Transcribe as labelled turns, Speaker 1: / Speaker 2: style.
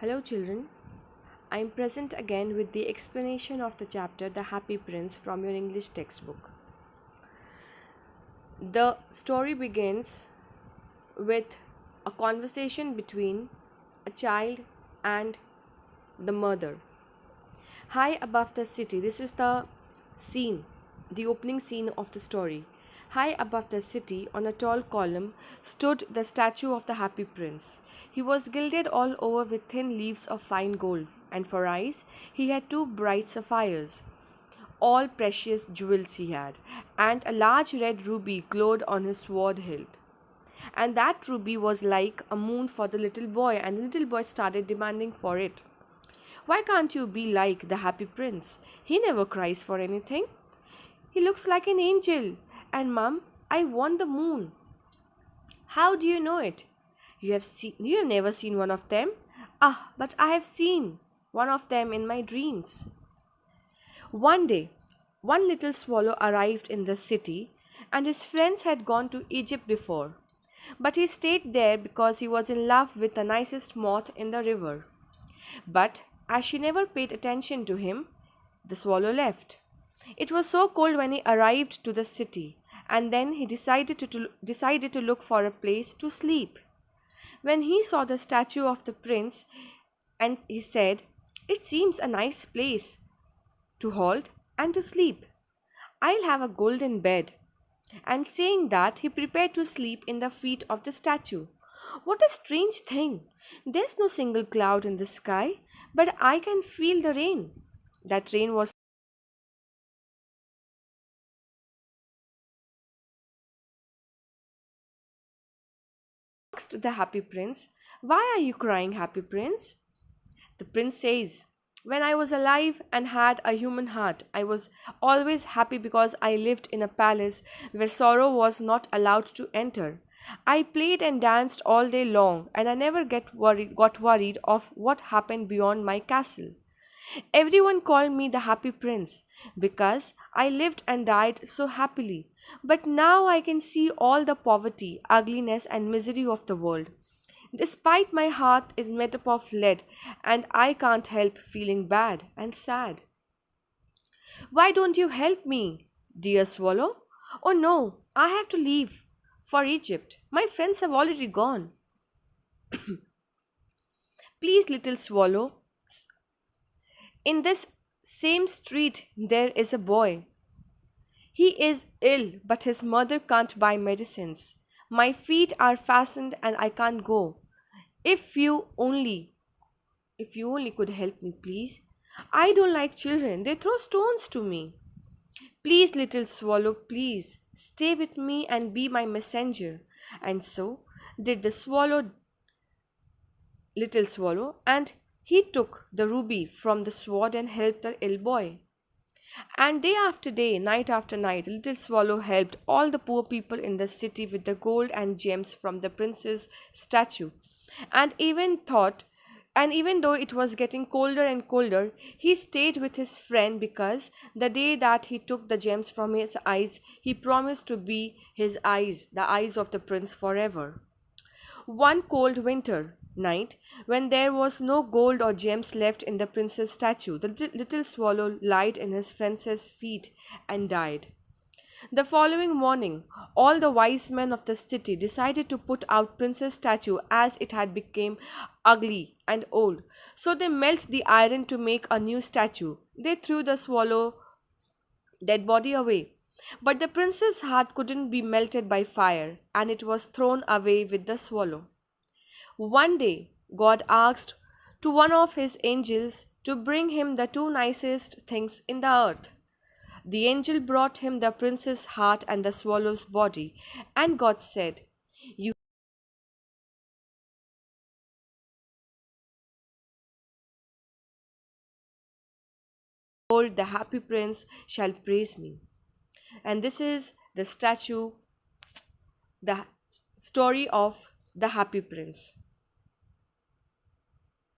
Speaker 1: Hello, children. I am present again with the explanation of the chapter The Happy Prince from your English textbook. The story begins with a conversation between a child and the mother. High above the city, this is scene, the opening scene of the story. High above the city, on a tall column, stood the statue of the Happy Prince. He was gilded all over with thin leaves of fine gold, and for eyes he had two bright sapphires. All precious jewels he had, and a large red ruby glowed on his sword hilt. And that ruby was like a moon for the little boy, and the little boy started demanding for it. Why can't you be like the Happy Prince? He never cries for anything. He looks like an angel. And Mum, I want the moon. How do you know it? You have never seen one of them? Ah, but I have seen one of them in my dreams. One day, one little swallow arrived in the city, and his friends had gone to Egypt before. But he stayed there because he was in love with the nicest moth in the river. But as she never paid attention to him, the swallow left. It was so cold when he arrived to the city, and then he decided to look for a place to sleep. When he saw the statue of the prince, and he said, "It seems a nice place to halt and to sleep. I'll have a golden bed." And saying that, he prepared to sleep in the feet of the statue. What a strange thing! There's no single cloud in the sky, but I can feel the rain. That rain was asked the Happy Prince, "Why are you crying, Happy Prince?" The prince says, "When I was alive and had a human heart, I was always happy because I lived in a palace where sorrow was not allowed to enter. I played and danced all day long, and I never got worried of what happened beyond my castle. Everyone called me the Happy Prince because I lived and died so happily. But now I can see all the poverty, ugliness, and misery of the world. Despite my heart is made up of lead, and I can't help feeling bad and sad. Why don't you help me, dear swallow? Oh no, I have to leave for Egypt. My friends have already gone. Please, little swallow, in this same street there is a boy. He is ill, but his mother can't buy medicines. My feet are fastened and I can't go. If you only, if you only could help me, please. I don't like children, they throw stones to me. Please, little swallow, please, stay with me and be my messenger." And so did the little swallow, and he took the ruby from the sword and helped the ill boy. And day after day, night after night, little swallow helped all the poor people in the city with the gold and gems from the prince's statue. And even though it was getting colder and colder, he stayed with his friend because the day that he took the gems from his eyes, he promised to be his eyes, the eyes of the prince forever. One cold winter night, when there was no gold or gems left in the prince's statue, the little swallow lied in his friend's feet and died. The following morning, all the wise men of the city decided to put out Prince's statue as it had become ugly and old. So they melted the iron to make a new statue. They threw the swallow dead body away. But the prince's heart couldn't be melted by fire, and it was thrown away with the swallow. One day, God asked to one of his angels to bring him the two nicest things in the earth. The angel brought him the prince's heart and the swallow's body, and God said, "You hold the happy prince shall praise me." And this is the story of the happy prince.